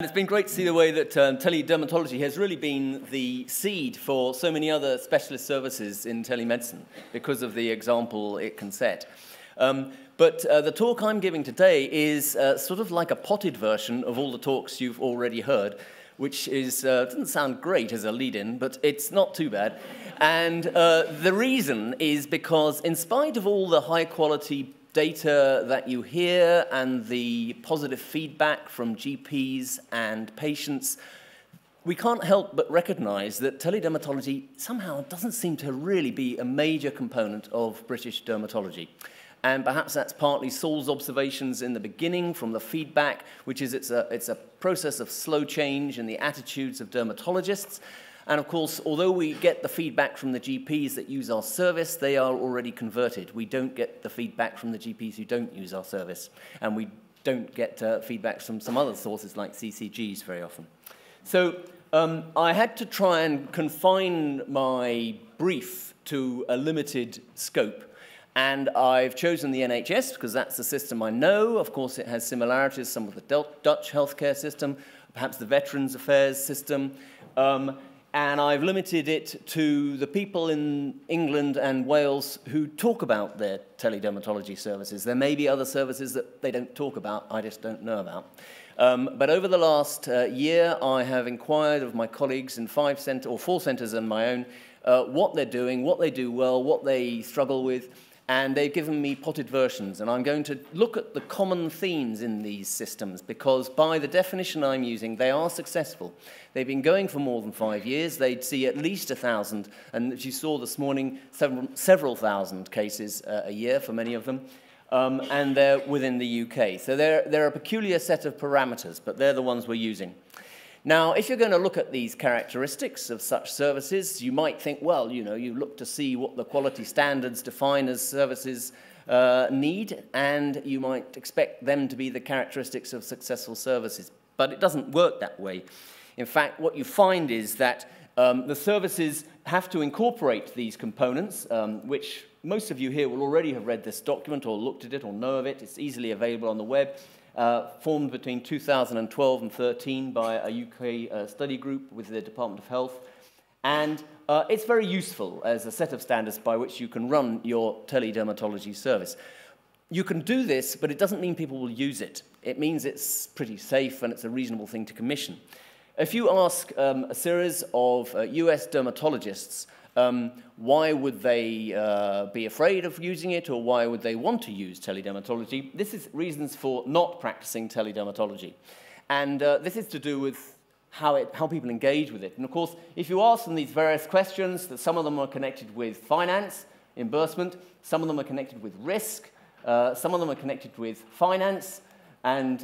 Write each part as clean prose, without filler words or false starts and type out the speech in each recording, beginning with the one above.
It's been great to see the way that teledermatology has really been the seed for so many other specialist services in telemedicine because of the example it can set. But the talk I'm giving today is sort of like a potted version of all the talks you've already heard, which is, doesn't sound great as a lead-in, but it's not too bad. And the reason is because in spite of all the high-quality data that you hear and the positive feedback from GPs and patients, we can't help but recognize that teledermatology somehow doesn't seem to really be a major component of British dermatology. And perhaps that's partly Saul's observations in the beginning from the feedback, which is it's a process of slow change in the attitudes of dermatologists. And of course, although we get the feedback from the GPs that use our service, they are already converted. We don't get the feedback from the GPs who don't use our service. And we don't get feedback from some other sources like CCGs very often. So I had to try and confine my brief to a limited scope. And I've chosen the NHS because that's the system I know. Of course, it has similarities, some of the Dutch healthcare system, perhaps the Veterans Affairs system. And I've limited it to the people in England and Wales who talk about their teledermatology services. There may be other services that they don't talk about, I just don't know about. But over the last year, I have inquired of my colleagues in 4 centres and my own, what they're doing, what they do well, what they struggle with, and they've given me potted versions. And I'm going to look at the common themes in these systems because by the definition I'm using, they are successful. They've been going for more than 5 years. They'd see at least 1,000, and as you saw this morning, several thousand cases a year for many of them. And they're within the UK. So they're a peculiar set of parameters, but they're the ones we're using. Now, if you're going to look at these characteristics of such services, you might think, well, you know, you look to see what the quality standards define as services need, and you might expect them to be the characteristics of successful services. But it doesn't work that way. In fact, what you find is that the services have to incorporate these components, which most of you here will already have read this document or looked at it or know of it. It's easily available on the web. Formed between 2012 and 13 by a UK study group with the Department of Health. And it's very useful as a set of standards by which you can run your teledermatology service. You can do this, but it doesn't mean people will use it. It means it's pretty safe and it's a reasonable thing to commission. If you ask a series of US dermatologists why would they be afraid of using it or why would they want to use teledermatology, this is reasons for not practicing teledermatology. And this is to do with how people engage with it. And of course, if you ask them these various questions, that some of them are connected with finance, reimbursement, some of them are connected with risk, some of them are connected with finance, and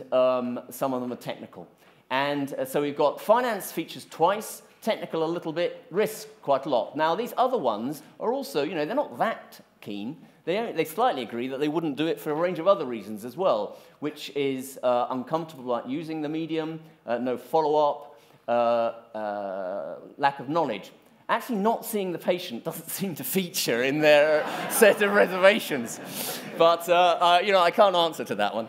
some of them are technical. And so we've got finance features twice, technical a little bit, risk quite a lot. Now, these other ones are also, you know, they're not that keen. They slightly agree that they wouldn't do it for a range of other reasons as well, which is uncomfortable like using the medium, no follow-up, lack of knowledge. Actually, not seeing the patient doesn't seem to feature in their set of reservations. But, you know, I can't answer to that one.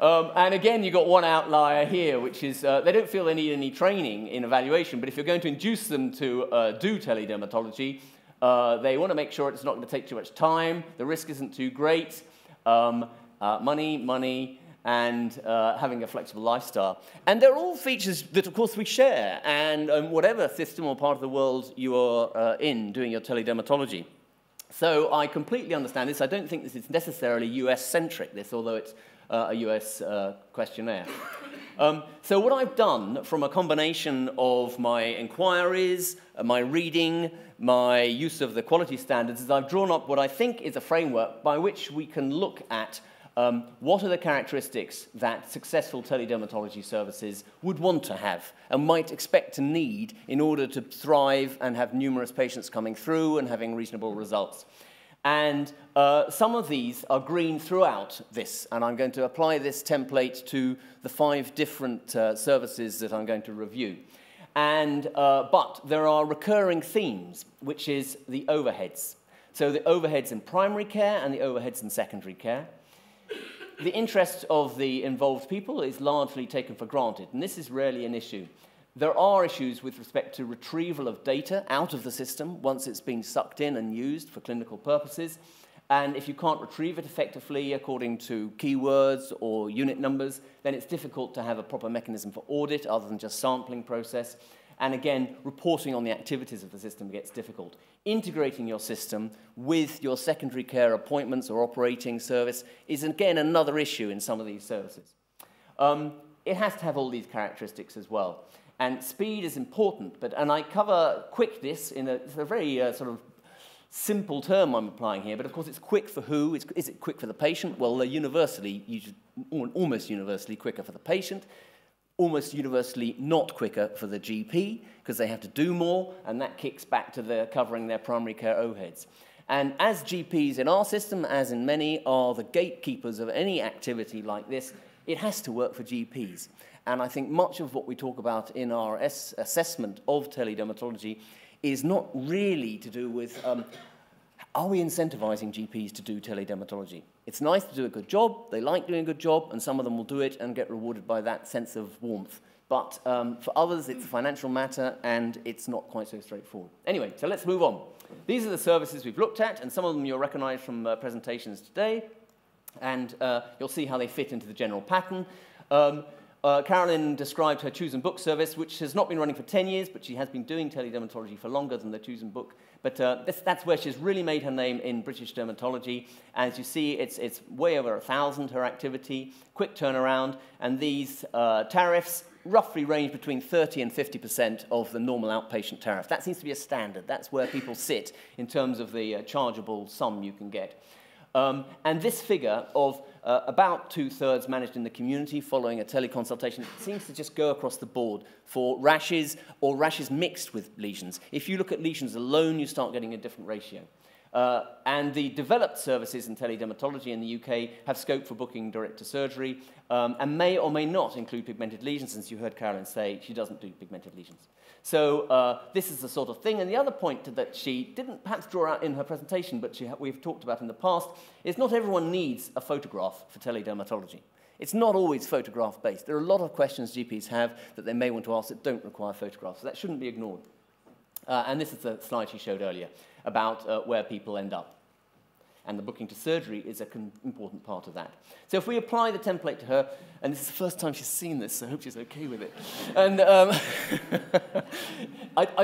And again, you've got one outlier here, which is they don't feel they need any training in evaluation, but if you're going to induce them to do teledermatology, they want to make sure it's not going to take too much time, the risk isn't too great, money, and having a flexible lifestyle. And they're all features that, of course, we share, and whatever system or part of the world you are in doing your teledermatology. So I completely understand this. I don't think this is necessarily US-centric, this, although it's a US questionnaire. So what I've done from a combination of my inquiries, my reading, my use of the quality standards, is I've drawn up what I think is a framework by which we can look at what are the characteristics that successful teledermatology services would want to have and might expect to need in order to thrive and have numerous patients coming through and having reasonable results. And some of these are green throughout this, and I'm going to apply this template to the 5 different services that I'm going to review. And, but there are recurring themes, which is the overheads. So the overheads in primary care and the overheads in secondary care. the interest of the involved people is largely taken for granted, and this is rarely an issue. There are issues with respect to retrieval of data out of the system once it's been sucked in and used for clinical purposes. And if you can't retrieve it effectively according to keywords or unit numbers, then it's difficult to have a proper mechanism for audit other than just sampling process. And again, reporting on the activities of the system gets difficult. Integrating your system with your secondary care appointments or operating service is, again, another issue in some of these services. It has to have all these characteristics as well. And speed is important, and I cover quickness in a very sort of simple term I'm applying here, but of course it's quick for who? Is it quick for the patient? Well, they're almost universally quicker for the patient, almost universally not quicker for the GP, because they have to do more, and that kicks back to covering their primary care overheads. And as GPs in our system, as in many, are the gatekeepers of any activity like this, it has to work for GPs. And I think much of what we talk about in our assessment of teledermatology is not really to do with, are we incentivizing GPs to do teledermatology? It's nice to do a good job, they like doing a good job, and some of them will do it and get rewarded by that sense of warmth. But for others, it's a financial matter, and it's not quite so straightforward. Anyway, so let's move on. These are the services we've looked at, and some of them you'll recognize from presentations today, and you'll see how they fit into the general pattern. Carolyn described her Choose and Book service, which has not been running for 10 years, but she has been doing teledermatology for longer than the Choose and Book. But that's where she's really made her name in British dermatology. As you see, it's way over 1,000, her activity, quick turnaround, and these tariffs roughly range between 30% and 50% of the normal outpatient tariff. That seems to be a standard. That's where people sit in terms of the chargeable sum you can get. And this figure of about 2/3 managed in the community following a teleconsultation seems to just go across the board for rashes or rashes mixed with lesions. If you look at lesions alone, you start getting a different ratio. And the developed services in teledermatology in the UK have scope for booking direct to surgery and may or may not include pigmented lesions, since you heard Carolyn say she doesn't do pigmented lesions. So this is the sort of thing. And the other point that she didn't perhaps draw out in her presentation, but we've talked about in the past, is not everyone needs a photograph for teledermatology. It's not always photograph-based. There are a lot of questions GPs have that they may want to ask that don't require photographs, so that shouldn't be ignored. And this is the slide she showed earlier about where people end up. And the booking to surgery is an important part of that. So if we apply the template to her, and this is the first time she's seen this, so I hope she's okay with it. And I'm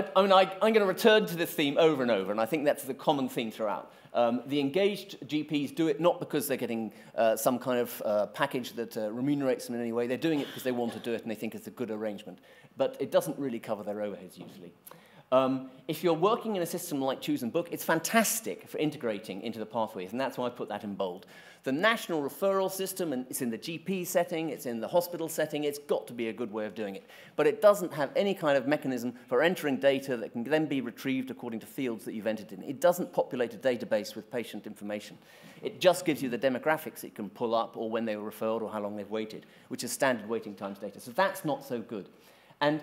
going to return to this theme over and over, and I think that's the common theme throughout. The engaged GPs do it not because they're getting some kind of package that remunerates them in any way. They're doing it because they want to do it and they think it's a good arrangement. But it doesn't really cover their overheads usually. If you're working in a system like Choose and Book, it's fantastic for integrating into the pathways, and that's why I put that in bold. The national referral system, and it's in the GP setting, it's in the hospital setting, it's got to be a good way of doing it. But it doesn't have any kind of mechanism for entering data that can then be retrieved according to fields that you've entered in. It doesn't populate a database with patient information. It just gives you the demographics it can pull up, or when they were referred, or how long they've waited, which is standard waiting times data. So that's not so good. And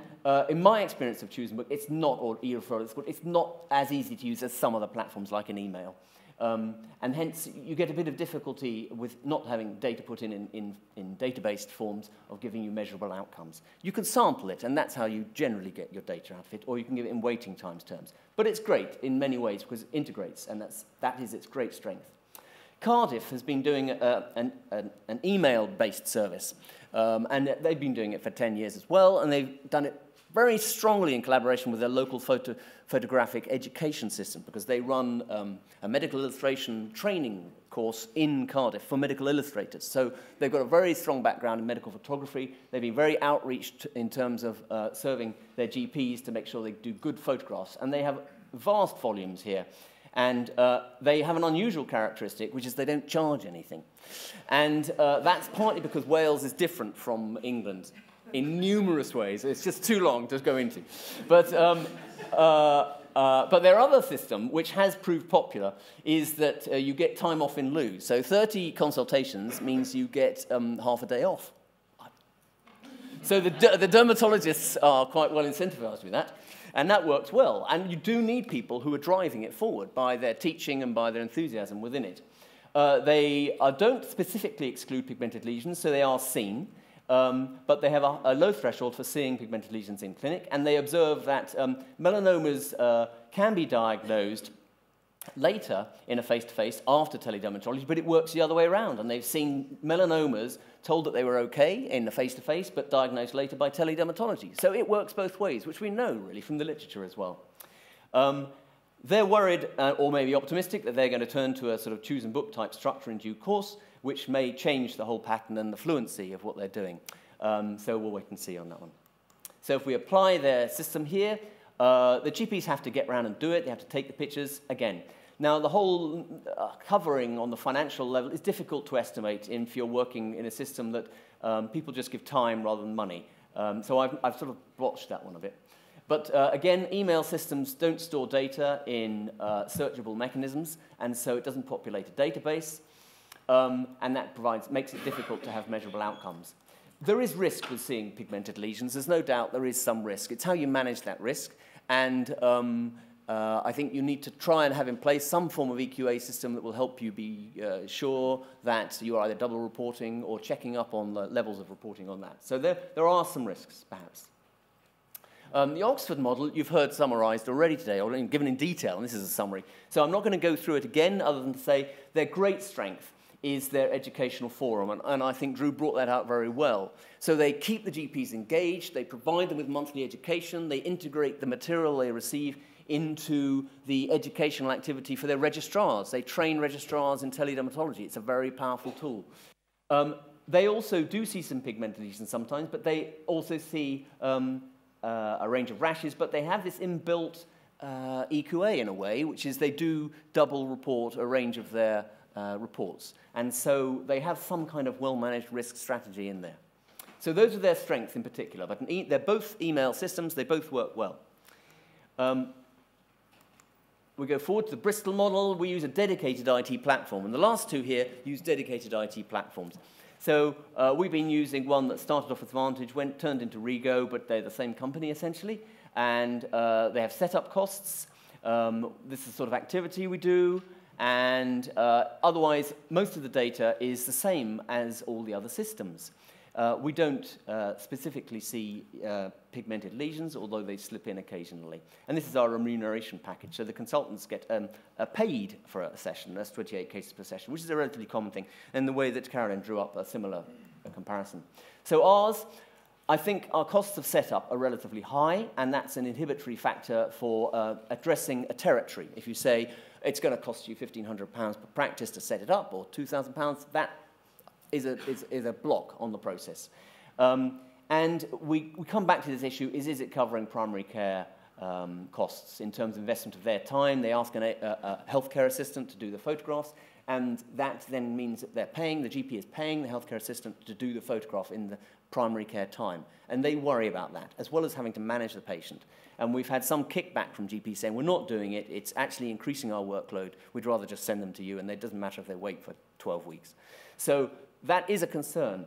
in my experience of Choose and Book, it's not, or e-referral, it's not as easy to use as some other platforms like an email. And hence, you get a bit of difficulty with not having data put in database forms of giving you measurable outcomes. You can sample it, and that's how you generally get your data out of it, or you can give it in waiting times terms. But it's great in many ways because it integrates, and that is its great strength. Cardiff has been doing an email-based service, and they've been doing it for 10 years as well, and they've done it very strongly in collaboration with their local photographic education system, because they run a medical illustration training course in Cardiff for medical illustrators. So they've got a very strong background in medical photography. They've been very outreached in terms of serving their GPs to make sure they do good photographs, and they have vast volumes here. And they have an unusual characteristic, which is they don't charge anything. And that's partly because Wales is different from England in numerous ways. It's just too long to go into. But their other system, which has proved popular, is that you get time off in lieu. So 30 consultations means you get half a day off. So the dermatologists are quite well incentivized with that. And that works well. And you do need people who are driving it forward by their teaching and by their enthusiasm within it. They don't specifically exclude pigmented lesions, so they are seen, but they have a low threshold for seeing pigmented lesions in clinic, and they observe that melanomas can be diagnosed later in a face-to-face after teledermatology, but it works the other way around, and they've seen melanomas told that they were okay in the face-to-face, but diagnosed later by teledermatology. So it works both ways, which we know, really, from the literature as well. They're worried, or maybe optimistic, that they're going to turn to a sort of choose-and-book type structure in due course, which may change the whole pattern and the fluency of what they're doing. So we'll wait and see on that one. So if we apply their system here, the GPs have to get around and do it. They have to take the pictures again. Now, the whole covering on the financial level is difficult to estimate if you're working in a system that people just give time rather than money. So I've sort of botched that one a bit. But again, email systems don't store data in searchable mechanisms, and so it doesn't populate a database, and that makes it difficult to have measurable outcomes. There is risk with seeing pigmented lesions. There's no doubt there is some risk. It's how you manage that risk, and I think you need to try and have in place some form of EQA system that will help you be sure that you are either double reporting or checking up on the levels of reporting on that. So there are some risks, perhaps. The Oxford model, you've heard summarized already today, or given in detail, and this is a summary. So I'm not going to go through it again, other than to say their great strength is their educational forum, and I think Drew brought that out very well. So they keep the GPs engaged, they provide them with monthly education, they integrate the material they receive into the educational activity for their registrars. They train registrars in teledermatology. It's a very powerful tool. They also do see some pigmented lesions sometimes, but they also see a range of rashes, but they have this inbuilt EQA in a way, which is they do double report a range of their reports. And so they have some kind of well-managed risk strategy in there. So those are their strengths in particular, but they're both email systems, they both work well. We go forward to the Bristol model. We use a dedicated IT platform, and the last two here use dedicated IT platforms. So we've been using one that started off with Vantage, turned into Rego, but they're the same company essentially, and they have setup costs. This is the sort of activity we do, and otherwise most of the data is the same as all the other systems. We don't specifically see pigmented lesions, although they slip in occasionally. And this is our remuneration package. So the consultants get paid for a session. That's 28 cases per session, which is a relatively common thing, and the way that Carolyn drew up a similar comparison. So ours, I think our costs of setup are relatively high, and that's an inhibitory factor for addressing a territory. If you say it's going to cost you £1,500 per practice to set it up, or £2,000, that is a block on the process. And we come back to this issue, is it covering primary care costs in terms of investment of their time? They ask a healthcare assistant to do the photographs, and that then means that they're paying, the GP is paying the healthcare assistant to do the photograph in the primary care time. And they worry about that, as well as having to manage the patient. And we've had some kickback from GPs saying, we're not doing it, it's actually increasing our workload, we'd rather just send them to you, and it doesn't matter if they wait for 12 weeks. So that is a concern.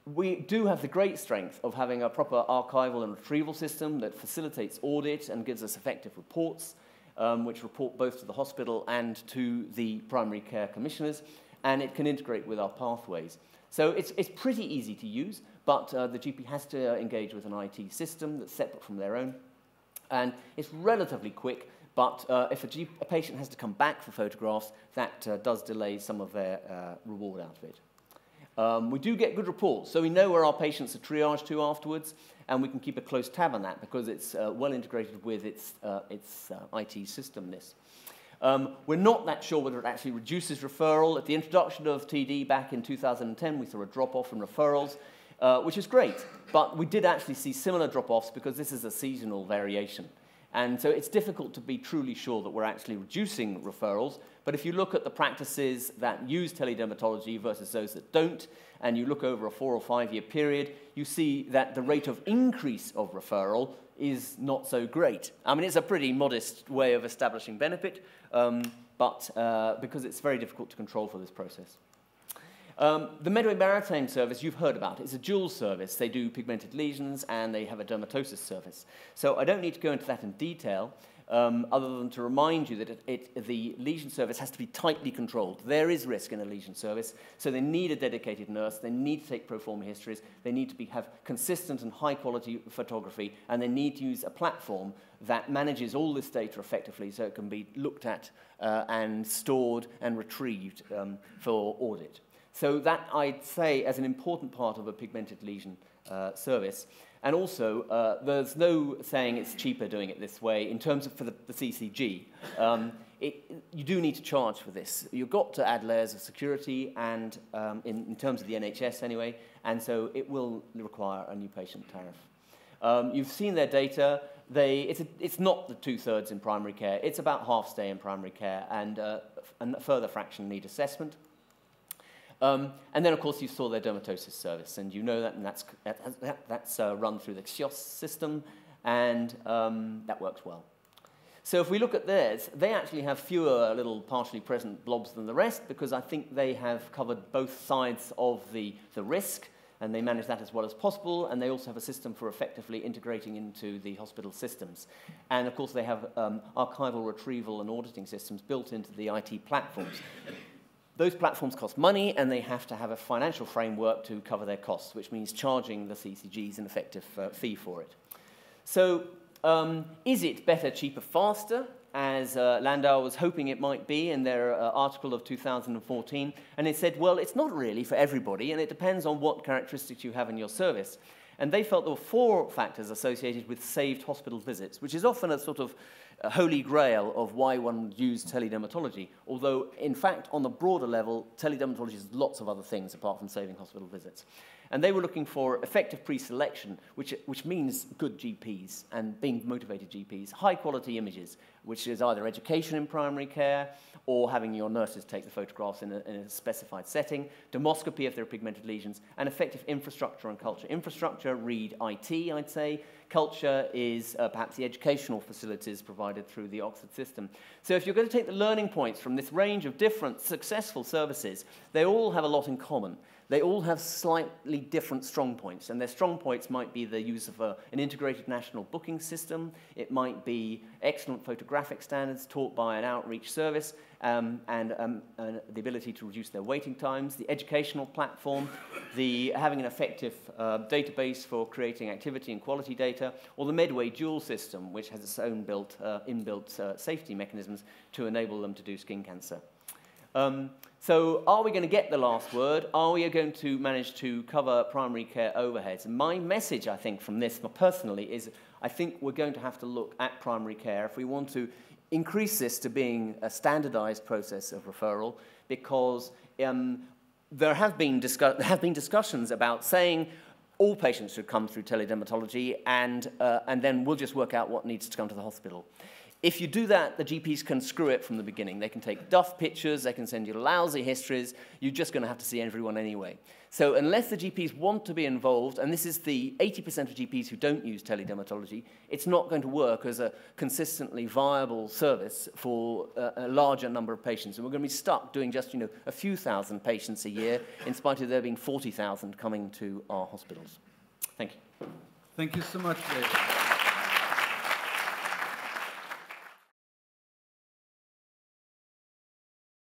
We do have the great strength of having a proper archival and retrieval system that facilitates audit and gives us effective reports, which report both to the hospital and to the primary care commissioners, and it can integrate with our pathways. So it's pretty easy to use, but the GP has to engage with an IT system that's separate from their own, and it's relatively quick, but if a patient has to come back for photographs, that does delay some of their reward out of it. We do get good reports, so we know where our patients are triaged to afterwards, and we can keep a close tab on that because it's well integrated with its IT systemness. We're not that sure whether it actually reduces referral. At the introduction of TD back in 2010, we saw a drop-off in referrals, which is great, but we did actually see similar drop-offs because this is a seasonal variation. And so it's difficult to be truly sure that we're actually reducing referrals. But if you look at the practices that use teledermatology versus those that don't, and you look over a 4 or 5 year period, you see that the rate of increase of referral is not so great. I mean, it's a pretty modest way of establishing benefit, but because it's very difficult to control for this process. The Medway Maritime service you've heard about. It's a dual service. They do pigmented lesions and they have a dermatosis service. So I don't need to go into that in detail, other than to remind you that the lesion service has to be tightly controlled. There is risk in a lesion service, so they need a dedicated nurse, they need to take pro forma histories, they need to have consistent and high-quality photography, and they need to use a platform that manages all this data effectively so it can be looked at and stored and retrieved for audit. So that, I'd say, as an important part of a pigmented lesion service. And also, there's no saying it's cheaper doing it this way in terms of for the CCG. You do need to charge for this. You've got to add layers of security, and in terms of the NHS anyway, and so it will require a new patient tariff. You've seen their data. It's not the 2/3 in primary care. It's about half stay in primary care, and a further fraction need assessment. And then, of course, you saw their dermatosis service, and you know that, and that's run through the XIOS system, and that works well. So if we look at theirs, they actually have fewer little partially present blobs than the rest, because I think they have covered both sides of the risk, and they manage that as well as possible, and they also have a system for effectively integrating into the hospital systems. And, of course, they have archival retrieval and auditing systems built into the IT platforms. Those platforms cost money, and they have to have a financial framework to cover their costs, which means charging the CCGs an effective fee for it. So is it better, cheaper, faster, as Landau was hoping it might be in their article of 2014? And it said, well, it's not really for everybody, and it depends on what characteristics you have in your service. And they felt there were 4 factors associated with saved hospital visits, which is often a sort of holy grail of why one would use teledermatology, although, in fact, on the broader level, teledermatology is lots of other things apart from saving hospital visits. And they were looking for effective pre-selection, which means good GPs and being motivated GPs, high-quality images, which is either education in primary care or having your nurses take the photographs in a specified setting, dermoscopy if there are pigmented lesions, and effective infrastructure and culture. Infrastructure, read IT, I'd say. Culture is perhaps the educational facilities provided through the Oxford system. So if you're going to take the learning points from this range of different successful services, they all have a lot in common. They all have slightly different strong points, and their strong points might be the use of an integrated national booking system. It might be excellent photographic standards taught by an outreach service, and the ability to reduce their waiting times, the educational platform, having an effective database for creating activity and quality data, or the Medway dual system, which has its own inbuilt safety mechanisms to enable them to do skin cancer. So are we going to get the last word? Are we going to manage to cover primary care overheads? And my message, I think, from this personally is I think we're going to have to look at primary care if we want to increase this to being a standardized process of referral, because there have been discussions about saying all patients should come through teledermatology, and then we'll just work out what needs to come to the hospital. If you do that, the GPs can screw it from the beginning. They can take duff pictures, they can send you lousy histories, you're just going to have to see everyone anyway. So unless the GPs want to be involved, and this is the 80% of GPs who don't use teledermatology, it's not going to work as a consistently viable service for a larger number of patients. And we're going to be stuck doing just, a few thousand patients a year, in spite of there being 40,000 coming to our hospitals. Thank you. Thank you so much, Dave.